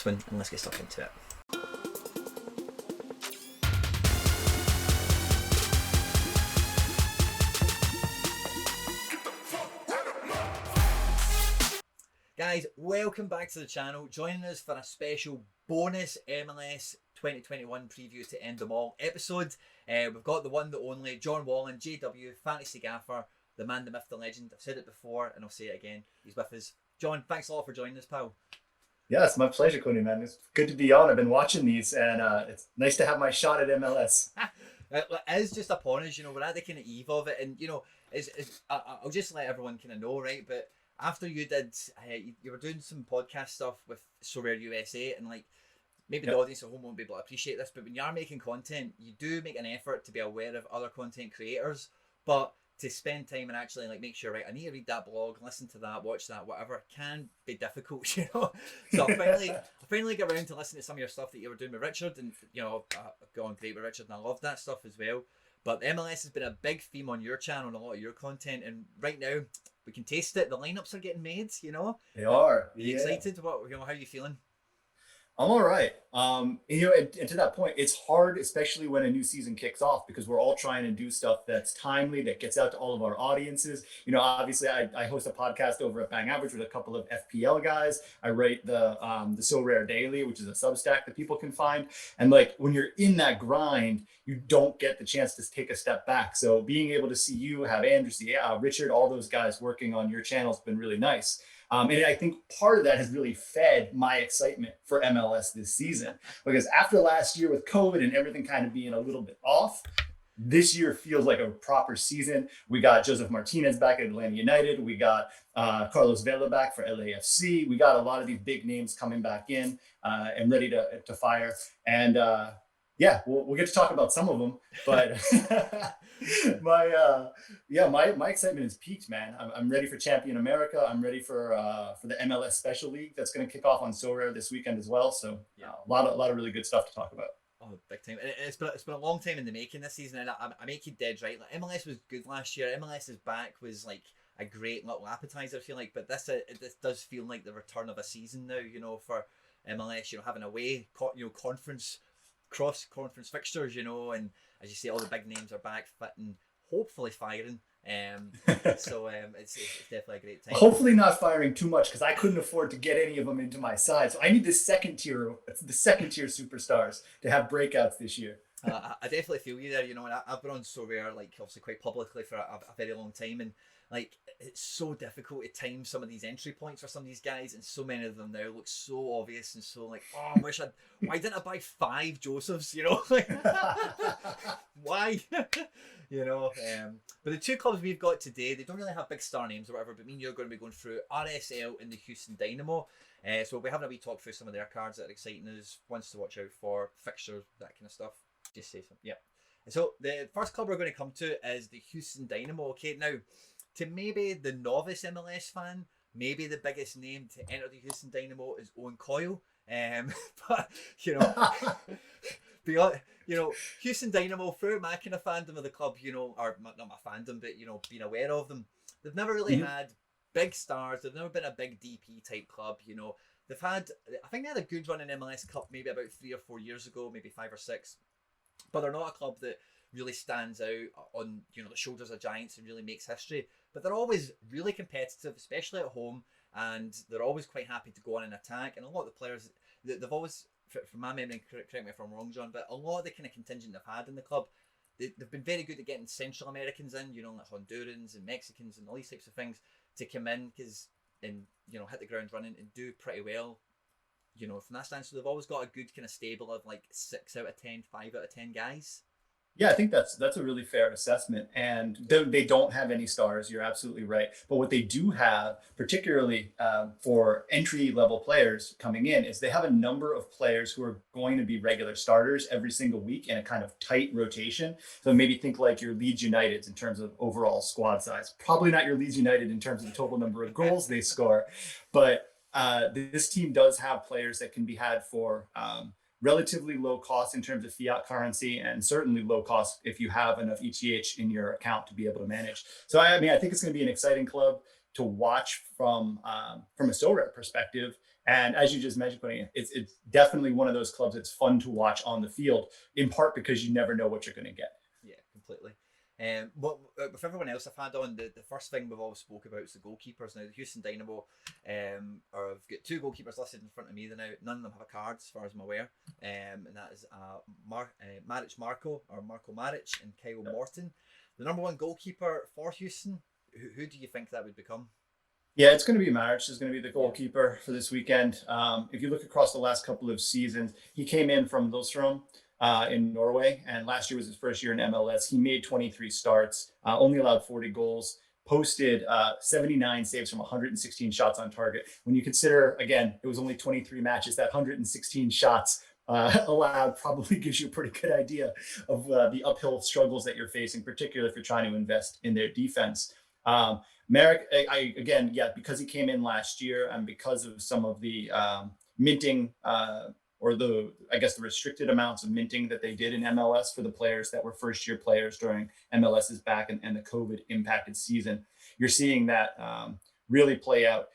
And let's get stuck into it. Guys, welcome back to the channel. Joining us for a special bonus MLS 2021 preview to end them all episode. We've got the one, the only, John Wallen, JW, Fantasy Gaffer, the man, the myth, the legend. I've said it before and I'll say it again. He's with us. John, thanks a lot for joining us, pal. Yeah, it's my pleasure, Coney, man. It's good to be on. I've been watching these, and it's nice to have my shot at MLS. It is just upon us, we're at the kind of eve of it, and I'll just let everyone kind of know, right? But after you did, you were doing some podcast stuff with SoRare USA, and like maybe the audience at home won't be able to appreciate this, but when you are making content, you do make an effort to be aware of other content creators, but to spend time and actually like make sure, right, I need to read that blog, listen to that, watch that, whatever, can be difficult, So I finally got around to listening to some of your stuff that you were doing with Richard, and I've gone great with Richard and I love that stuff as well. But MLS has been a big theme on your channel and a lot of your content, and right now we can taste it. The lineups are getting made, They are. Are you excited? What, how are you feeling? I'm all right. And to that point, it's hard, especially when a new season kicks off, because we're all trying to do stuff that's timely, that gets out to all of our audiences. Obviously I host a podcast over at Bang Average with a couple of FPL guys. I write the SoRare Daily, which is a Substack that people can find. And like when you're in that grind, you don't get the chance to take a step back. So being able to see you, have Andrew, Richard, all those guys working on your channel has been really nice. And I think part of that has really fed my excitement for MLS this season, because after last year with COVID and everything kind of being a little bit off, this year feels like a proper season. We got Joseph Martinez back at Atlanta United. We got Carlos Vela back for LAFC. We got a lot of these big names coming back in and ready to fire. And we'll get to talk about some of them, but my excitement is peaked, man. I'm ready for Champion America. I'm ready for the MLS Special League that's going to kick off on SoRare this weekend as well. So a lot of really good stuff to talk about. Oh, big time. It's been a long time in the making this season, and I make you dead right. Like MLS was good last year. MLS is back was like a great little appetizer, I feel like, but this does feel like the return of a season now, for MLS, having away, cross-conference fixtures, and as you say, all the big names are back fitting, hopefully firing. It's definitely a great time. Hopefully not firing too much, because I couldn't afford to get any of them into my side. So I need the second tier superstars to have breakouts this year. I definitely feel you there, and I've been on SoRare, like obviously quite publicly for a very long time, and like it's so difficult to time some of these entry points for some of these guys, and so many of them now look so obvious and so like, oh, why didn't I buy 5 Josephs, like why? But the two clubs we've got today, they don't really have big star names or whatever, but me and you're going to be going through RSL and the Houston Dynamo. So we'll be having a wee talk through some of their cards that are exciting us, ones to watch out for, fixtures, that kind of stuff. Just say something. Yeah. So the first club we're going to come to is the Houston Dynamo. Okay, now to maybe the novice MLS fan, maybe the biggest name to enter the Houston Dynamo is Owen Coyle. But Houston Dynamo, through my kind of fandom of the club, or not my fandom, but being aware of them, they've never really had big stars. They've never been a big DP type club. They've had, I think they had a good run in MLS Cup maybe about 3 or 4 years ago, maybe 5 or 6. But they're not a club that really stands out on the shoulders of giants and really makes history. But they're always really competitive, especially at home, and they're always quite happy to go on and attack. And a lot of the players, they've always, from my memory, correct me if I'm wrong, John, but a lot of the kind of contingent they've had in the club, they've been very good at getting Central Americans in, like Hondurans and Mexicans and all these types of things to come in and hit the ground running and do pretty well. From that stance, so they've always got a good kind of stable of like 6 out of 10, 5 out of 10 guys. Yeah, I think that's a really fair assessment. And they don't have any stars. You're absolutely right. But what they do have, particularly for entry-level players coming in, is they have a number of players who are going to be regular starters every single week in a kind of tight rotation. So maybe think like your Leeds Uniteds in terms of overall squad size. Probably not your Leeds United in terms of the total number of goals they score. But this team does have players that can be had for relatively low cost in terms of fiat currency, and certainly low cost if you have enough ETH in your account to be able to manage. So I think it's going to be an exciting club to watch from a SoRare perspective. And as you just mentioned, it's definitely one of those clubs that's fun to watch on the field, in part because you never know what you're going to get. Yeah, completely. But with everyone else I've had on, the first thing we've always spoke about is the goalkeepers. Now, the Houston Dynamo, I've got 2 goalkeepers listed in front of me now. None of them have a card, as far as I'm aware. And that is Maric Marco, or Marco Maric, and Kyle Morton. The number 1 goalkeeper for Houston, who do you think that would become? Yeah, it's going to be Maric is going to be the goalkeeper for this weekend. If you look across the last couple of seasons, he came in from Lillestrøm in Norway, and last year was his first year in MLS. He made 23 starts, only allowed 40 goals, posted 79 saves from 116 shots on target. When you consider, again, it was only 23 matches, that 116 shots allowed probably gives you a pretty good idea of the uphill struggles that you're facing, particularly if you're trying to invest in their defense. Merrick, because he came in last year and because of some of the minting or the restricted amounts of minting that they did in MLS for the players that were first year players during MLS's back and the COVID impacted season, you're seeing that really play out.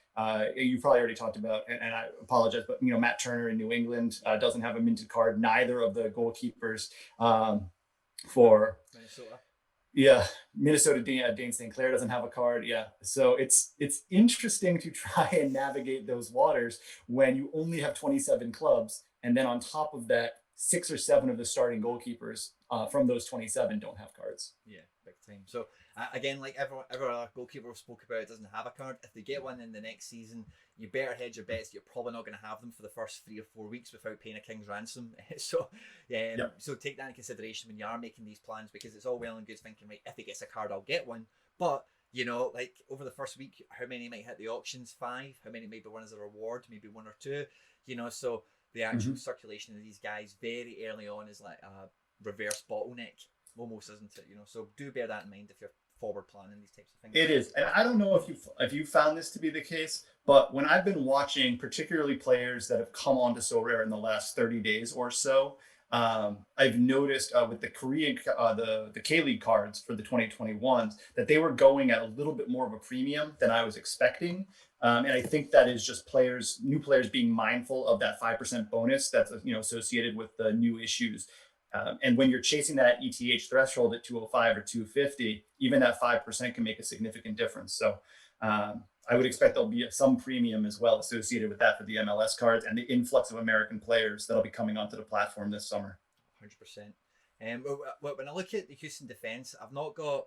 You probably already talked about, and I apologize, but Matt Turner in New England doesn't have a minted card. Neither of the goalkeepers for Minnesota. Yeah, Minnesota, Dane St. Clair doesn't have a card. Yeah, so it's interesting to try and navigate those waters when you only have 27 clubs, and then on top of that, 6 or 7 of the starting goalkeepers from those 27 don't have cards. Yeah, big time. So again, like every other goalkeeper we spoke about doesn't have a card. If they get one in the next season, you better hedge your bets. You're probably not going to have them for the first 3 or 4 weeks without paying a king's ransom. So take that in consideration when you are making these plans, because it's all well and good thinking, right, if he gets a card, I'll get one. But like over the first week, how many might hit the auctions? 5. How many maybe one as a reward? Maybe 1 or 2. So the actual circulation of these guys very early on is like a reverse bottleneck, almost, isn't it? So do bear that in mind if you're forward planning these types of things. It is, and I don't know if you found this to be the case, but when I've been watching, particularly players that have come onto SoRare in the last 30 days or so, I've noticed with the Korean the K-League cards for the 2021s that they were going at a little bit more of a premium than I was expecting. And I think that is just new players being mindful of that 5% bonus that's associated with the new issues. And when you're chasing that ETH threshold at 205 or 250, even that 5% can make a significant difference. So I would expect there'll be some premium as well associated with that for the MLS cards and the influx of American players that'll be coming onto the platform this summer. 100%. When I look at the Houston defense, I've not got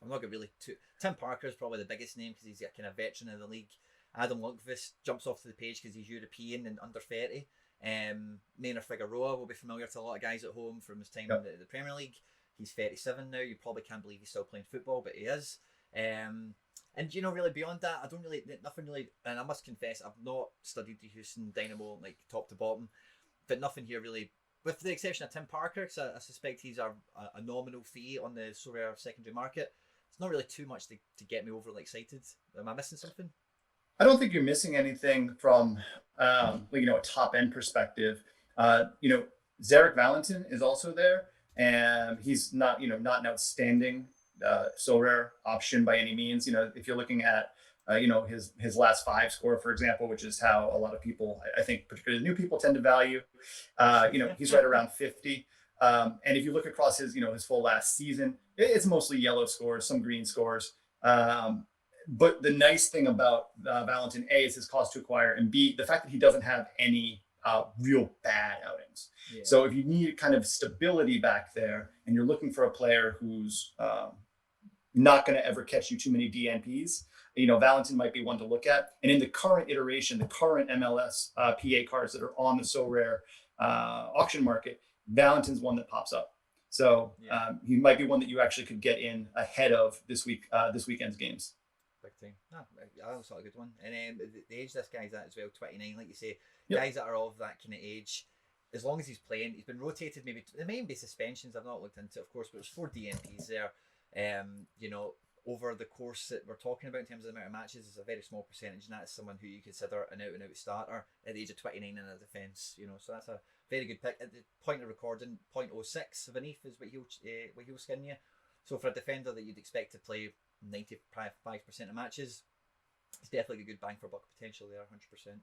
really two. Tim Parker is probably the biggest name because he's a kind of veteran of the league. Adam Lundqvist jumps off to the page because he's European and under 30. Maynard Figueroa will be familiar to a lot of guys at home from his time in the Premier League. He's 37 now. You probably can't believe he's still playing football, but he is. And really beyond that, nothing really. And I must confess, I've not studied the Houston Dynamo like top to bottom, but nothing here really, with the exception of Tim Parker, because I suspect he's a nominal fee on the SoRare secondary market. It's not really too much to get me overly excited. Am I missing something? I don't think you're missing anything from a top end perspective. Zarek Valentin is also there, and he's not an outstanding SoRare option by any means. If you're looking at his last 5 score, for example, which is how a lot of people, I think particularly new people, tend to value, he's right around 50. And if you look across his full last season, it's mostly yellow scores, some green scores. But the nice thing about Valentin, A, is his cost to acquire, and B, the fact that he doesn't have any real bad outings. Yeah. So if you need kind of stability back there and you're looking for a player who's not going to ever catch you too many DNPs, Valentin might be one to look at. And in the current iteration, the current MLS PA cards that are on the SoRare auction market, Valentin's one that pops up. So he might be one that you actually could get in ahead of this weekend's games. Big time. That's a good one. And the age this guy's at as well, 29, like you say. Yep. Guys that are of that kind of age, as long as he's playing, he's been rotated. Maybe there may be suspensions. I've not looked into, of course, but there's 4 DNPs there. Over the course that we're talking about in terms of the amount of matches, is a very small percentage, and that's someone who you consider an out and out starter at the age of 29 in a defence. So that's a very good pick. At the point of recording, 0.06 beneath is what he'll skin you. So for a defender that you'd expect to play 95% of matches, it's definitely a good bang for buck potential there, 100%.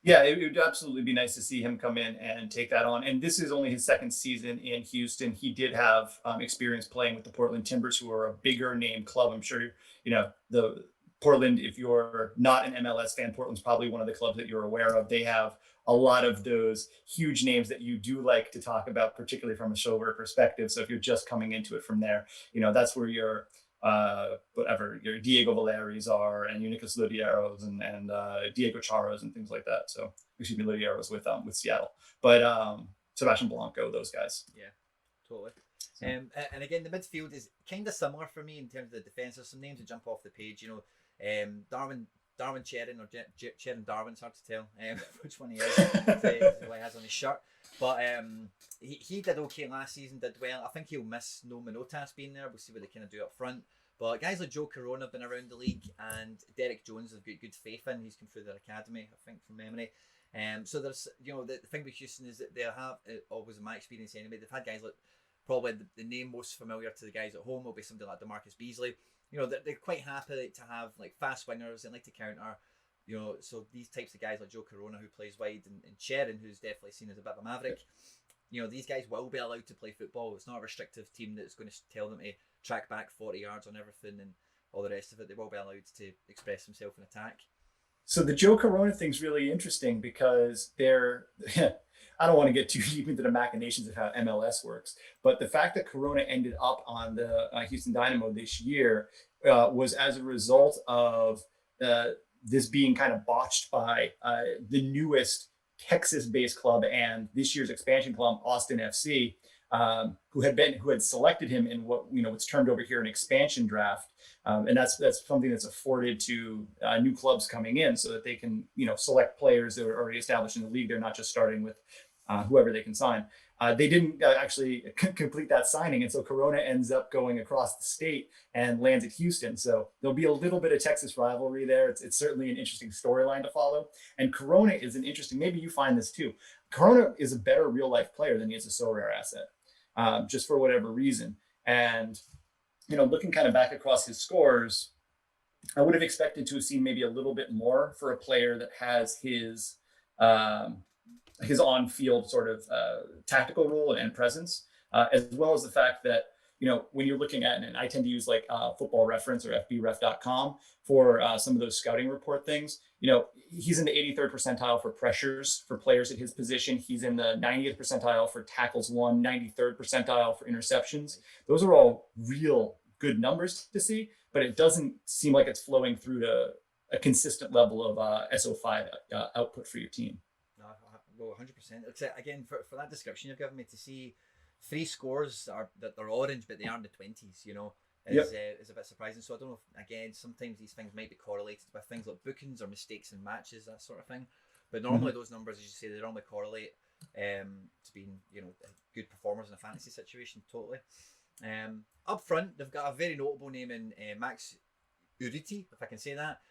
Yeah, it would absolutely be nice to see him come in and take that on. And this is only his second season in Houston. He did have experience playing with the Portland Timbers, who are a bigger name club. I'm sure the Portland. If you're not an MLS fan, Portland's probably one of the clubs that you're aware of. They have a lot of those huge names that you do like to talk about, particularly from a SoRare perspective. So if you're just coming into it from there, that's where your Diego Valeris are, and Unicas Ludieros and Diego Charos and things like that. So excuse me, Ludieros with Seattle, but Sebastian Blanco, those guys. Yeah, totally. So. And again, the midfield is kind of similar for me in terms of the defense. There's some names that jump off the page. Darwin Cherrin or Cherrin Darwin. It's hard to tell which one he is. What he has on his shirt. But he did okay last season, did well. I think he'll miss No Manotas being there. We'll see what they kind of do up front. But guys like Joe Corona have been around the league, and Derek Jones have got good faith in. He's come through their academy, I think, from memory. So there's, the thing with Houston is that they have, always in my experience anyway, they've had guys like, probably the name most familiar to the guys at home will be somebody like DeMarcus Beasley. They're quite happy to have like fast wingers and like to counter. So these types of guys like Joe Corona, who plays wide, and Cherrin, who's definitely seen as a bit of a maverick. These guys will be allowed to play football. It's not a restrictive team that's going to tell them to track back 40 yards on everything and all the rest of it. They will be allowed to express themselves in attack. So the Joe Corona thing's really interesting because I don't want to get too deep into the machinations of how MLS works, but the fact that Corona ended up on the Houston Dynamo this year was as a result of this being kind of botched by the newest Texas-based club and this year's expansion club, Austin FC, who had selected him in what's termed over here an expansion draft, and that's something that's afforded to new clubs coming in so that they can select players that are already established in the league. They're not just starting with whoever they can sign. They didn't actually complete that signing, and so Corona ends up going across the state and lands at Houston. So there'll be a little bit of Texas rivalry there. It's certainly an interesting storyline to follow. And Corona is an interesting, maybe you find this too, Corona is a better real life player than he is a SoRare asset, just for whatever reason. And, looking kind of back across his scores, I would have expected to have seen maybe a little bit more for a player that has his on-field sort of tactical role and presence, as well as the fact that, when you're looking at, and I tend to use like Football Reference or FBref.com for some of those scouting report things, he's in the 83rd percentile for pressures for players at his position. He's in the 90th percentile for tackles won, 93rd percentile for interceptions. Those are all real good numbers to see, but it doesn't seem like it's flowing through to a consistent level of SO5 output for your team. Well, 100%. Again, for that description you've given me, to see 3 scores that they're orange, but they are in the 20s, is a bit surprising. So I don't know if, again, sometimes these things might be correlated with things like bookings or mistakes in matches, that sort of thing. But normally those numbers, as you say, they normally correlate to being, good performers in a fantasy situation, totally. Up front, they've got a very notable name in Max Urruti, if I can say that.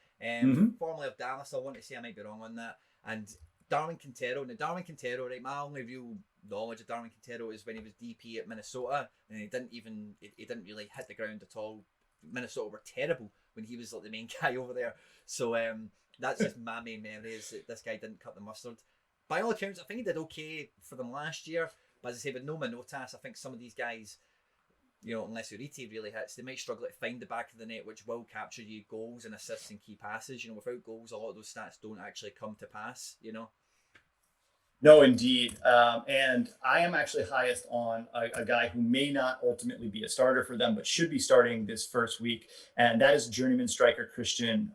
Formerly of Dallas, I want to say I might be wrong on that. And Darwin Quintero. Now, Darwin Quintero, right, my only real knowledge of Darwin Quintero is when he was DP at Minnesota, and he didn't really hit the ground at all. Minnesota were terrible when he was like the main guy over there. So that's just my main memory, is that this guy didn't cut the mustard. By all accounts, I think he did okay for them last year, but as I say, with no Manotas, I think some of these guys, unless Urruti really hits, they might struggle to find the back of the net, which will capture you goals and assists and key passes. Without goals, a lot of those stats don't actually come to pass, No, indeed. And I am actually highest on a guy who may not ultimately be a starter for them, but should be starting this first week. And that is journeyman striker Christian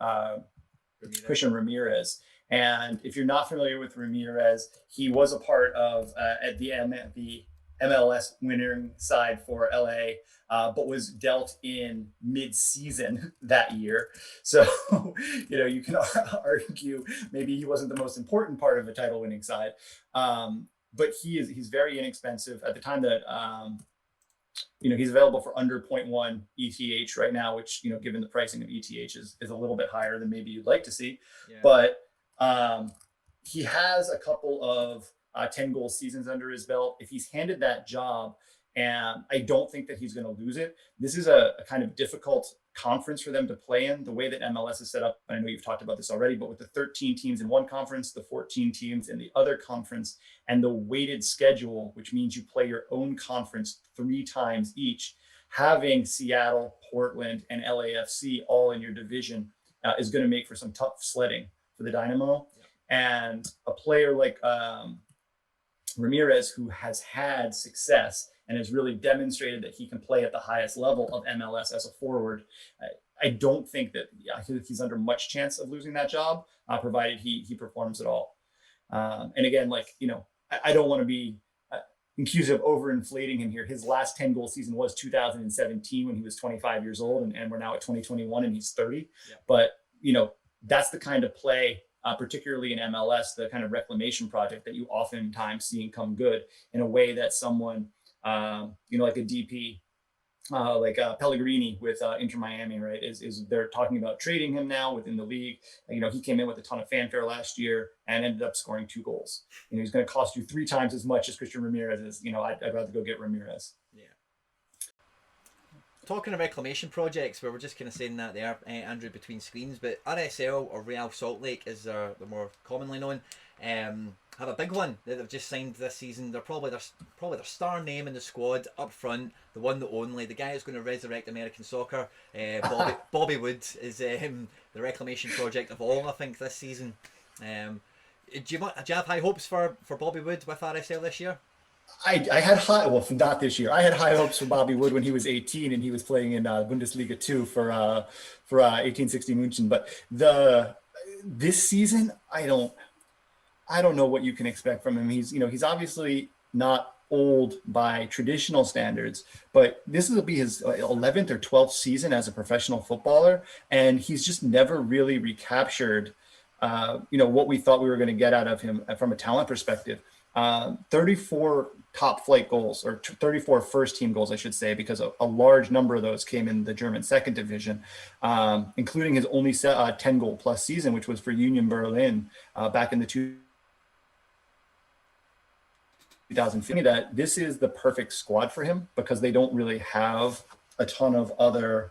Ramirez. And if you're not familiar with Ramirez, he was a part of at the MLS winning side for LA, but was dealt in mid-season that year. So, you can argue maybe he wasn't the most important part of a title-winning side, but he's very inexpensive at the time that he's available for under 0.1 ETH right now, which given the pricing of ETH is a little bit higher than maybe you'd like to see, but he has a couple of 10 goal seasons under his belt. If he's handed that job, and I don't think that he's going to lose it, this is a kind of difficult conference for them to play in, the way that MLS is set up, and I know you've talked about this already, but with the 13 teams in one conference, the 14 teams in the other conference, and the weighted schedule, which means you play your own conference 3 times each, having Seattle, Portland, and LAFC all in your division is going to make for some tough sledding for the Dynamo. And a player like Ramirez, who has had success and has really demonstrated that he can play at the highest level of MLS as a forward, I don't think that he's under much chance of losing that job, provided he performs at all. And again, like, you know, I don't want to be accused of overinflating him here. His last 10-goal season was 2017 when he was 25 years old, and we're now at 2021 and he's 30. Yeah. But, you know, that's the kind of play, particularly in MLS, the kind of reclamation project that you oftentimes see come good in a way that someone, you know, like a DP, like Pellegrini with Inter Miami, right? Is they're talking about trading him now within the league. You know, he came in with a ton of fanfare last year and ended up scoring 2 goals. You know, he's going to cost you 3 times as much as Christian Ramirez is. You know, I'd rather go get Ramirez. Yeah. Talking of reclamation projects, where we're just kind of saying that there, Andrew, between screens, but RSL or Real Salt Lake is the more commonly known. Have a big one that they've just signed this season. They're probably their star name in the squad up front, the one, the only, the guy who's going to resurrect American soccer. Bobby Wood is the reclamation project of all, I think, this season. Do you have high hopes for Bobby Wood with RSL this year? I had high, well, not this year. I had high hopes for Bobby Wood when he was 18 and he was playing in Bundesliga 2 for 1860 München. But this season, I don't know what you can expect from him. He's obviously not old by traditional standards, but this will be his 11th or 12th season as a professional footballer, and he's just never really recaptured, what we thought we were going to get out of him from a talent perspective. 34 top flight goals, or 34 first team goals, I should say, because a large number of those came in the German second division, including his only 10 goal plus season, which was for Union Berlin back in the 2015. That this is the perfect squad for him because they don't really have a ton of other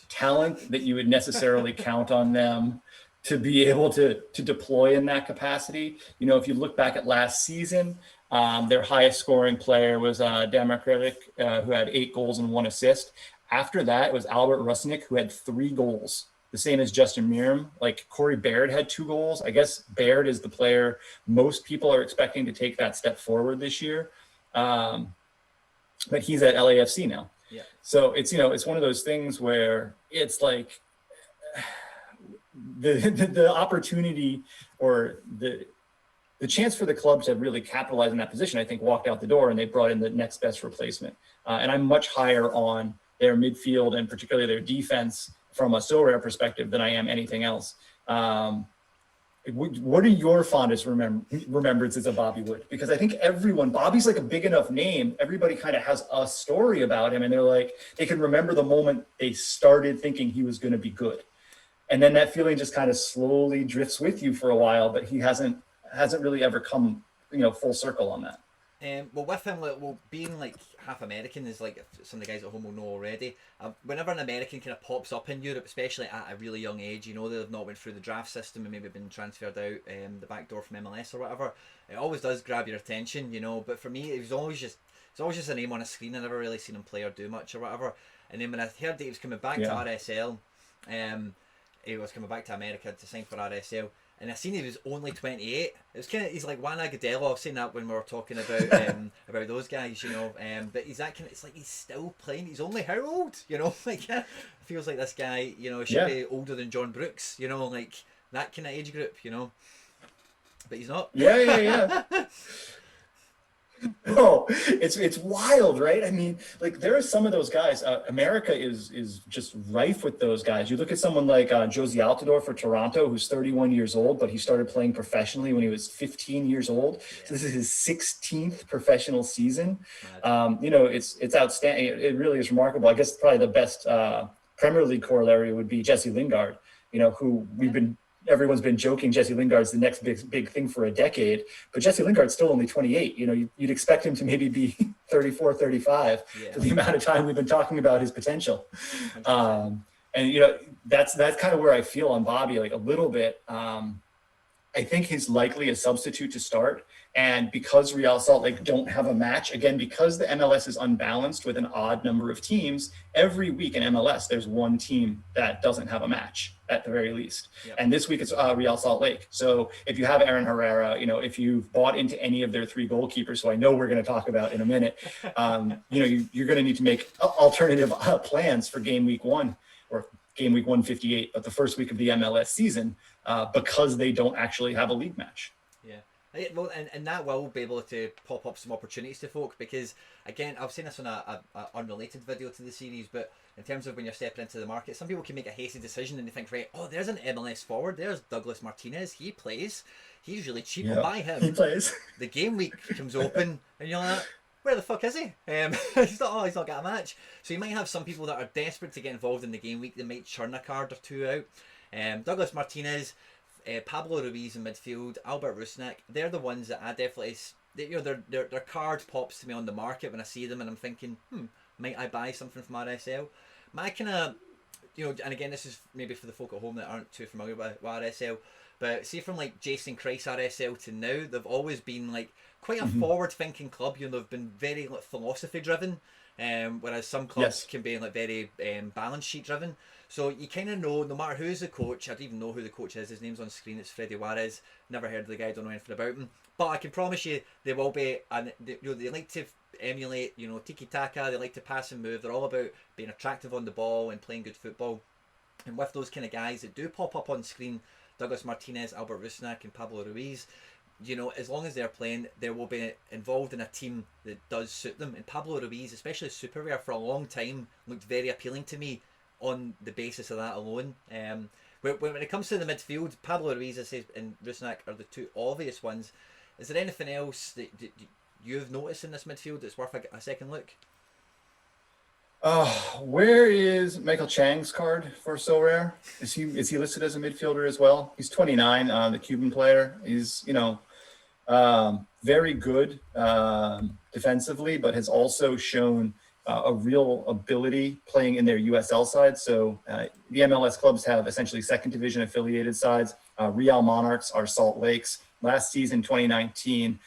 talent that you would necessarily count on them to be able to deploy in that capacity. You know, if you look back at last season, their highest scoring player was Demarkrevich, who had 8 goals and 1 assist. After that, it was Albert Rusnick, who had 3 goals, the same as Justin Meerum. Like Corey Baird had 2 goals. I guess Baird is the player most people are expecting to take that step forward this year. But he's at LAFC now. Yeah. So it's one of those things where it's like the opportunity or the chance for the club to really capitalize on that position, I think, walked out the door, and they brought in the next best replacement. And I'm much higher on their midfield and particularly their defense from a SoRare perspective than I am anything else. What are your fondest remembrances of Bobby Wood? Because I think Bobby's like a big enough name, everybody kind of has a story about him, and they're like, they can remember the moment they started thinking he was going to be good. And then that feeling just kind of slowly drifts with you for a while, but he hasn't really ever come, full circle on that. Well, with him, being like half American is like some of the guys at home will know already. Whenever an American kind of pops up in Europe, especially at a really young age, they've not went through the draft system and maybe been transferred out the back door from MLS or whatever, it always does grab your attention, But for me, it's always just a name on a screen. I never really seen him play or do much or whatever. And then when I heard that he was coming back to RSL, he was coming back to America to sign for RSL. And I seen he was only 28. It was he's like Juan Agudelo. I was saying that when we were talking about those guys, But he's that kind of, it's like he's still playing. He's only how old? Like it feels like this guy, should be older than John Brooks, like that kind of age group, But he's not. Yeah. No, it's wild, right? I mean, like there are some of those guys. America is just rife with those guys. You look at someone like Josie Altidore for Toronto, who's 31 years old, but he started playing professionally when he was 15 years old. Yeah. So this is his 16th professional season. It's outstanding. It really is remarkable. I guess probably the best Premier League corollary would be Jesse Lingard, who we've been everyone's been joking Jesse Lingard's the next big thing for a decade, but Jesse Lingard's still only 28. You'd expect him to maybe be 34, 35 for the amount of time we've been talking about his potential. And that's kind of where I feel on Bobby, like a little bit. I think he's likely a substitute to start. And because Real Salt Lake don't have a match, again, because the MLS is unbalanced with an odd number of teams, every week in MLS, there's one team that doesn't have a match at the very least. Yep. And this week it's Real Salt Lake. So if you have Aaron Herrera, if you've bought into any of their three goalkeepers, so I know we're going to talk about in a minute, you're going to need to make alternative plans for game week 1 or game week 158, but the first week of the MLS season, because they don't actually have a league match. Yeah. Well, and that will be able to pop up some opportunities to folk, because again, I've seen this on a unrelated video to the series, but in terms of when you're stepping into the market, some people can make a hasty decision and they think, right, oh, there's an MLS forward, there's Douglas Martinez, he plays, he's really cheap, we'll buy him. He plays. The game week comes open and you're like, where the fuck is he? He's not got a match. So you might have some people that are desperate to get involved in the game week, they might churn a card or two out. Douglas Martinez, Pablo Ruiz in midfield, Albert Rusnick, they're the ones that I definitely, their card pops to me on the market when I see them and I'm thinking, might I buy something from RSL? My kind of, and again, this is maybe for the folk at home that aren't too familiar with RSL, but see from like Jason Christ RSL to now, they've always been like quite a forward-thinking club. They've been very like philosophy-driven, whereas some clubs can be like very balance sheet-driven. So you kind of know, no matter who's the coach, I don't even know who the coach is, his name's on screen, it's Freddie Juarez, never heard of the guy, don't know anything about him, but I can promise you they will be, and they like to emulate, tiki-taka, they like to pass and move, they're all about being attractive on the ball and playing good football. And with those kind of guys that do pop up on screen, Douglas Martinez, Albert Rusnick and Pablo Ruiz, as long as they're playing, they will be involved in a team that does suit them. And Pablo Ruiz, especially Super Rare, for a long time looked very appealing to me on the basis of that alone. When it comes to the midfield, Pablo Ruiz, I say, and Rusnick are the two obvious ones. Is there anything else that you've noticed in this midfield that's worth a second look? Where is Michael Chang's card for SoRare? Is he listed as a midfielder as well? He's 29, the Cuban player. He's very good defensively, but has also shown a real ability playing in their USL side. So the MLS clubs have essentially second division affiliated sides. Real Monarchs are Salt Lakes. Last season, 2019,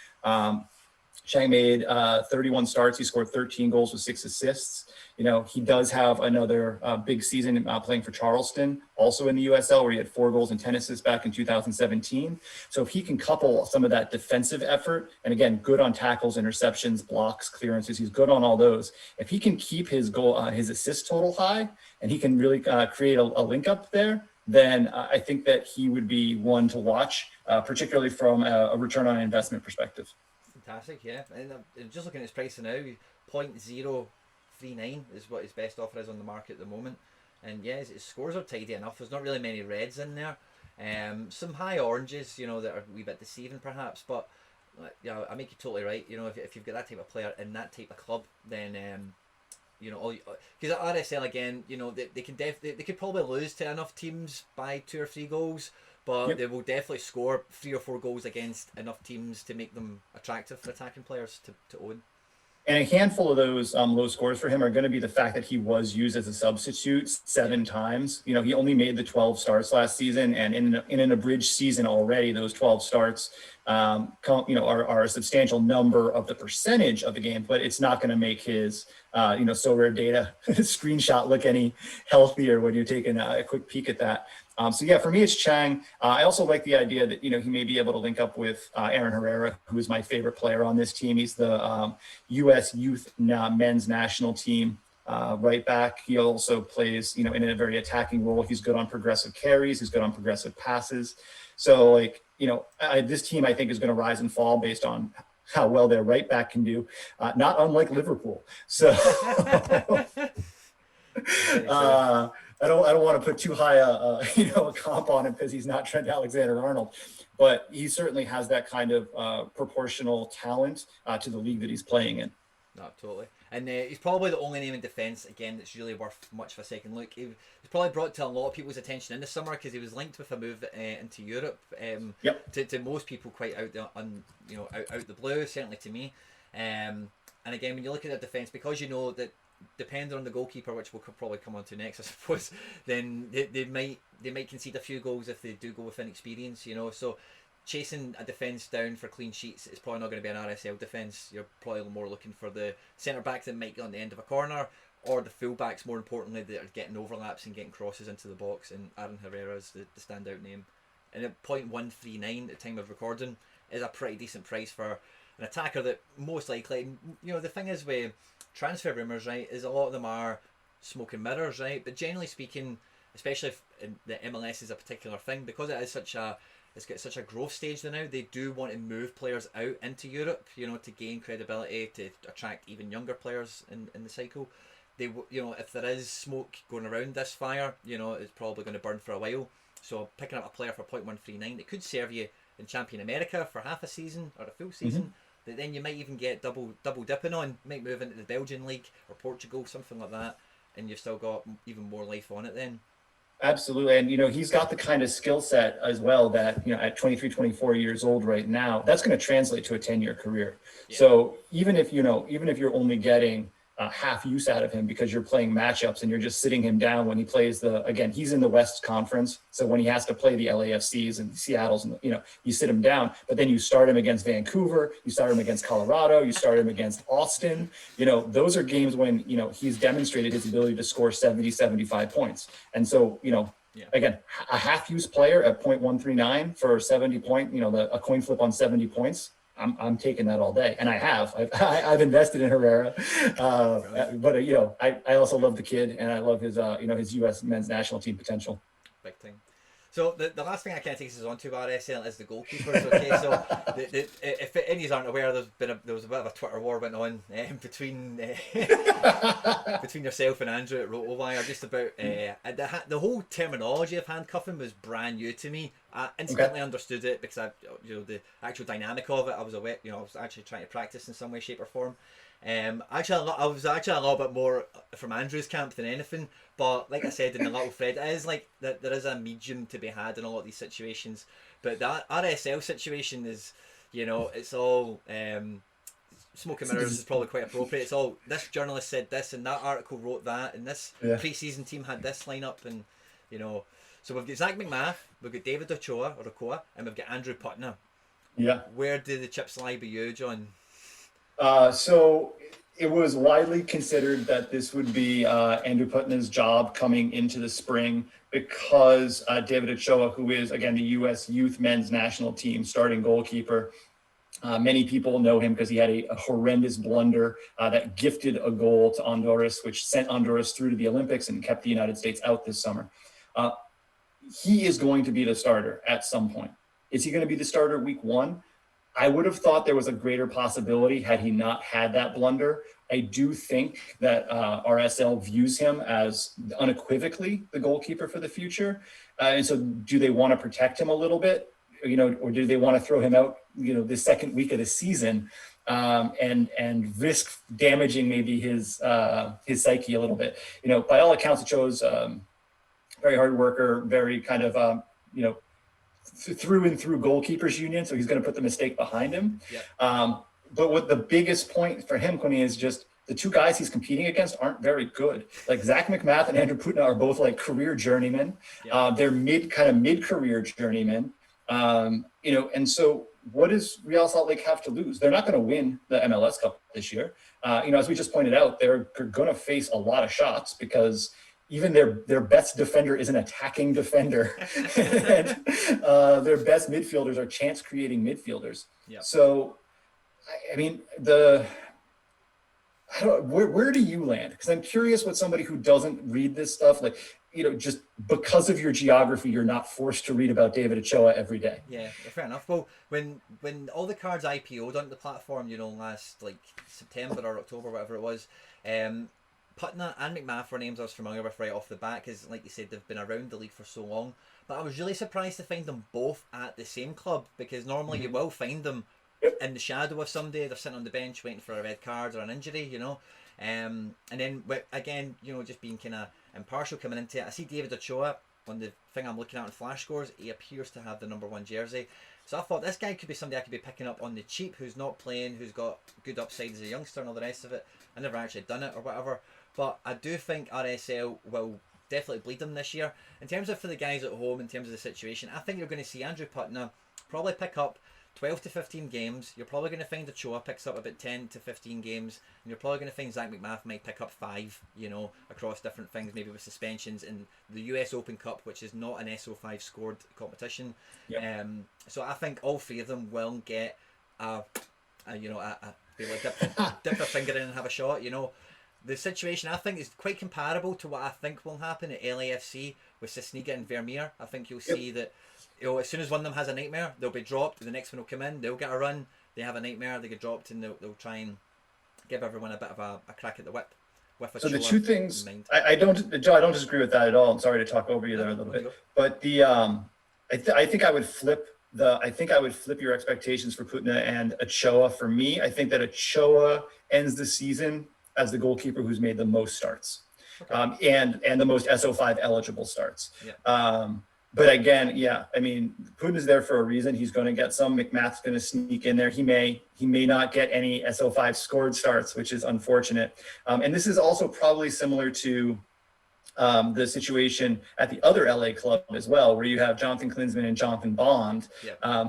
Chang made 31 starts. He scored 13 goals with 6 assists. He does have another big season playing for Charleston, also in the USL, where he had 4 goals and 10 assists back in 2017. So if he can couple some of that defensive effort, and again, good on tackles, interceptions, blocks, clearances, he's good on all those. If he can keep his his assist total high, and he can really create a link up there, then I think that he would be one to watch, particularly from a return on investment perspective. Fantastic, yeah. And I'm just looking at his price now, 0.039 is what his best offer is on the market at the moment. And yeah, his scores are tidy enough. There's not really many reds in there. Some high oranges, that are a wee bit deceiving perhaps, but I make you totally right. If you've got that type of player in that type of club, then because at RSL again, they could probably lose to enough teams by 2 or 3 goals, but they will definitely score 3 or 4 goals against enough teams to make them attractive for attacking players to own. And a handful of those low scores for him are going to be the fact that he was used as a substitute 7 times. He only made the 12 starts last season, and in an abridged season already, those 12 starts are a substantial number of the percentage of the game, but it's not going to make his SoRare data screenshot look any healthier when you're taking a quick peek at that. So yeah, for me, it's Chang. I also like the idea that, he may be able to link up with Aaron Herrera, who is my favorite player on this team. He's the U.S. youth men's national team right back. He also plays, in a very attacking role. He's good on progressive carries. He's good on progressive passes. So this team, I think, is going to rise and fall based on how well their right back can do, not unlike Liverpool. So I don't want to put too high a comp on him because he's not Trent Alexander-Arnold, but he certainly has that kind of proportional talent to the league that he's playing in. No, totally. And he's probably the only name in defence, again, that's really worth much of a second look. He was probably brought to a lot of people's attention in the summer because he was linked with a move into Europe. To most people, quite out the blue, certainly to me. And again, when you look at their defence, because you know that depending on the goalkeeper, which we'll probably come on to next, I suppose, then they might concede a few goals if they do go with inexperience, you know. So chasing a defence down for clean sheets is probably not going to be an RSL defence. You're probably more looking for the centre back that might get on the end of a corner, or the full backs, more importantly, that are getting overlaps and getting crosses into the box. And Aaron Herrera is the standout name. And at 0.139 at the time of recording is a pretty decent price for an attacker that most likely, you know, the thing is with transfer rumours, right, is a lot of them are smoke and mirrors, right? But generally speaking, especially if the MLS is a particular thing, because it is it's got such a growth stage now, they do want to move players out into Europe, you know, to gain credibility, to attract even younger players in the cycle. They, you know, if there is smoke going around this fire, you know, it's probably going to burn for a while. So picking up a player for 0.139, it could serve you in Champion America for half a season or a full season. That then you might even get double dipping on, might move into the Belgian league or Portugal, something like that, and you've still got even more life on it then. Absolutely. And, you know, he's got the kind of skill set as well that, you know, at 23, 24 years old right now, that's going to translate to a 10-year career. Yeah. So even if you're only getting half use out of him because you're playing matchups and you're just sitting him down when he plays again, he's in the West Conference. So when he has to play the LAFCs and Seattle's, and, you know, you sit him down, but then you start him against Vancouver, you start him against Colorado, you start him against Austin. You know, those are games when, you know, he's demonstrated his ability to score 70, 75 points. And so, you know, again, a half-use player at 0.139 for 70 point, you know, a coin flip on 70 points. I'm taking that all day, and I've invested in Herrera, but you know, I also love the kid, and I love his his U.S. men's national team potential. Big thing. So the last thing I kind of take us on to RSL is the goalkeepers. Okay, so if any aren't aware, there was a bit of a Twitter war went on between yourself and Andrew at RotoWire just about the whole terminology of handcuffing was brand new to me. I instantly understood it because the actual dynamic of it, I was aware, you know, I was actually trying to practice in some way, shape, or form. I was actually a little bit more from Andrew's camp than anything, but like I said in the little thread, it is like that there is a medium to be had in a lot of these situations. But that RSL situation is, you know, it's all smoke and mirrors is probably quite appropriate. It's all this journalist said this and that article wrote that and this pre-season team had this lineup, and you know. So we've got Zach McMath, we've got David Ochoa, and we've got Andrew Putner. Yeah. Where do the chips lie by you, John? So it was widely considered that this would be Andrew Putner's job coming into the spring because David Ochoa, who is, again, the U.S. youth men's national team starting goalkeeper, many people know him because he had a horrendous blunder that gifted a goal to Honduras, which sent Honduras through to the Olympics and kept the United States out this summer. He is going to be the starter at some point. Is he going to be the starter week one? I would have thought there was a greater possibility had he not had that blunder. I do think that RSL views him as unequivocally the goalkeeper for the future. And so do they want to protect him a little bit, you know, or do they want to throw him out, you know, the second week of the season and risk damaging maybe his psyche a little bit? You know, by all accounts, it shows very hard worker, very kind of, you know, through and through goalkeepers union. So he's going to put the mistake behind him. Yeah. But what the biggest point for him, Quinny, is just the two guys he's competing against aren't very good. Like Zach McMath and Andrew Putna are both like career journeymen. Yeah. They're mid-career journeymen. You know, and so what does Real Salt Lake have to lose? They're not going to win the MLS Cup this year. You know, as we just pointed out, they're going to face a lot of shots because even their best defender is an attacking defender. And their best midfielders are chance-creating midfielders. Yep. So, I mean, where do you land? Because I'm curious what somebody who doesn't read this stuff, like, you know, just because of your geography, you're not forced to read about David Ochoa every day. Yeah, fair enough. Well, when all the cards IPO'd onto the platform, you know, last like September or October, whatever it was, Putna and McMath were names I was familiar with right off the bat because, like you said, they've been around the league for so long. But I was really surprised to find them both at the same club because normally you will find them in the shadow of somebody. They're sitting on the bench waiting for a red card or an injury, you know. And then again, you know, just being kind of impartial coming into it. I see David Ochoa on the thing I'm looking at on Flash Scores. He appears to have the number 1 jersey. So I thought this guy could be somebody I could be picking up on the cheap, who's not playing, who's got good upside as a youngster and all the rest of it. I never actually done it or whatever. But I do think RSL will definitely bleed them this year. In terms of for the guys at home, in terms of the situation, I think you're going to see Andrew Putnam probably pick up 12 to 15 games. You're probably going to find Ochoa picks up about 10 to 15 games. And you're probably going to find Zach McMath might pick up 5, you know, across different things, maybe with suspensions in the US Open Cup, which is not an SO5 scored competition. Yep. So I think all 3 of them will get be able to dip their finger in and have a shot, you know. The situation I think is quite comparable to what I think will happen at LAFC with Sisniga and Vermeer. I think you'll see that, you know, as soon as one of them has a nightmare, they'll be dropped. The next one will come in. They'll get a run. They have a nightmare. They get dropped, and they'll try and give everyone a bit of a crack at the whip. With So the two things I don't, Joe, I don't disagree with that at all. I'm sorry to talk over you there a little bit, but the I think I would flip your expectations for Putna and Ochoa. For me, I think that Ochoa ends the season as the goalkeeper who's made the most starts, and the most SO5 eligible starts. Yeah. But again, yeah, I mean, Putna's there for a reason. He's going to get some. McMath's going to sneak in there. He may not get any SO5 scored starts, which is unfortunate. And this is also probably similar to the situation at the other LA club as well, where you have Jonathan Klinsmann and Jonathan Bond,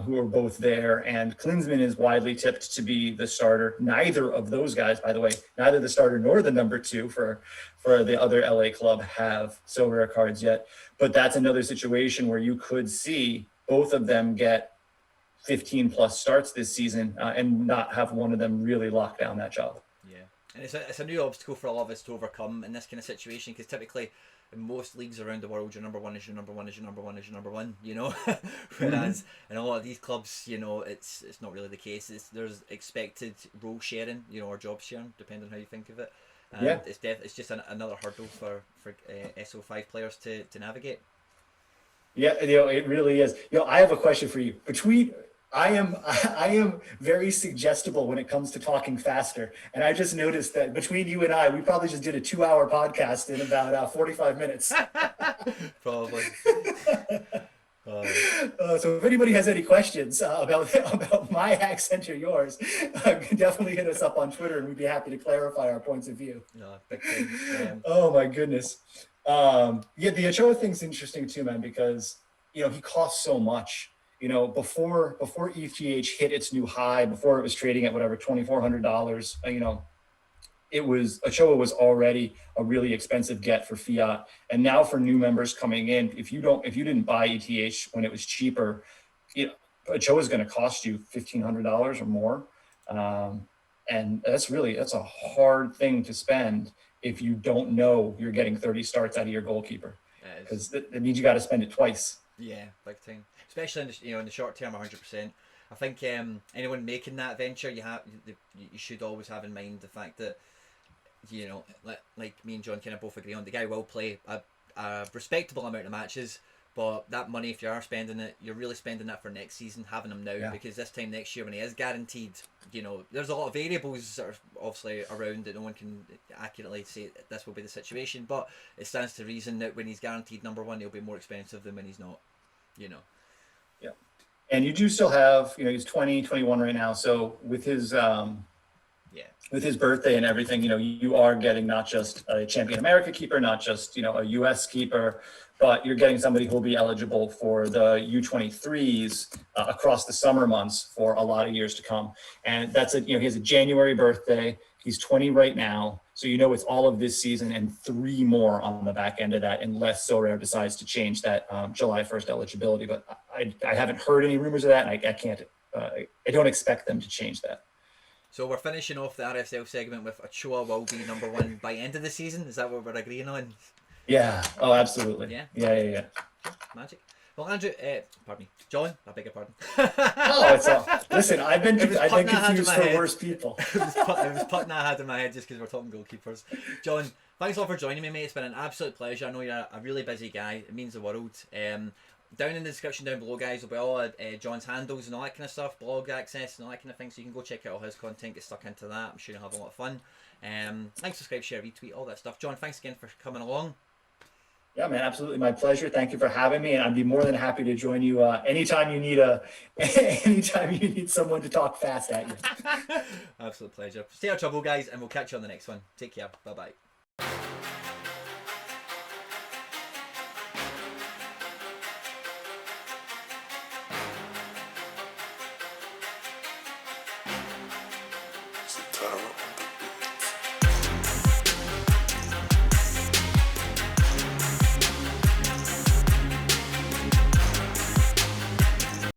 who are both there. And Klinsmann is widely tipped to be the starter. Neither of those guys, by the way, neither the starter nor the number 2 for the other LA club have SoRare cards yet. But that's another situation where you could see both of them get 15 plus starts this season and not have one of them really lock down that job. And it's a new obstacle for a lot of us to overcome in this kind of situation, because typically in most leagues around the world, your number 1 is your number 1 is your number 1 is your number 1, you know. Whereas in a lot of these clubs, you know, it's not really the case. There's expected role sharing, you know, or job sharing, depending on how you think of it. And it's just another hurdle for SO5 players to navigate. Yeah, you know, it really is. You know, I have a question for you. I am very suggestible when it comes to talking faster. And I just noticed that between you and I, we probably just did a 2-hour podcast in about 45 minutes. Probably. So if anybody has any questions about my accent or yours, definitely hit us up on Twitter and we'd be happy to clarify our points of view. No, big thing. Oh my goodness. The Ochoa thing's interesting too, man, because, you know, he costs so much. You know, before ETH hit its new high, before it was trading at whatever $2,400, you know, Ochoa was already a really expensive get for fiat. And now for new members coming in, if you didn't buy ETH when it was cheaper, you know, Ochoa is going to cost you $1,500 or more. And that's a hard thing to spend if you don't know you're getting 30 starts out of your goalkeeper, because that means you got to spend it twice. Yeah, big time. Especially in the short term, 100%. I think anyone making that venture, you should always have in mind the fact that, you know, like me and John kind of both agree on, the guy will play a respectable amount of matches, but that money, if you are spending it, you're really spending that for next season, having him now, because this time next year when he is guaranteed, you know, there's a lot of variables that are obviously around that no one can accurately say this will be the situation, but it stands to reason that when he's guaranteed number 1, he'll be more expensive than when he's not, you know. Yeah. And you do still have, you know, he's 20, 21 right now. So with his birthday and everything, you know, you are getting not just a Champion America keeper, not just, you know, a US keeper, but you're getting somebody who will be eligible for the U23s across the summer months for a lot of years to come. And he has a January birthday. He's 20 right now. So, you know, it's all of this season and 3 more on the back end of that, unless SoRare decides to change that July 1st eligibility. But I haven't heard any rumors of that. And I don't expect them to change that. So we're finishing off the RSL segment with Ochoa will be number 1 by end of the season. Is that what we're agreeing on? Yeah. Oh, absolutely. Yeah. Magic. Well, Andrew, pardon me, John, I beg your pardon. Listen, I've been confused for worse people. It was putting I had in my head just because we're talking goalkeepers. John, thanks a lot for joining me, mate. It's been an absolute pleasure. I know you're a really busy guy. It means the world. down in the description down below, guys, will be all John's handles and all that kind of stuff, blog access and all that kind of thing, so you can go check out all his content, get stuck into that. I'm sure you'll have a lot of fun. Like, subscribe, share, retweet, all that stuff. John, thanks again for coming along. Yeah, man, absolutely, my pleasure. Thank you for having me, and I'd be more than happy to join you anytime you need someone to talk fast at you. Absolute pleasure. Stay out of trouble, guys, and we'll catch you on the next one. Take care. Bye bye.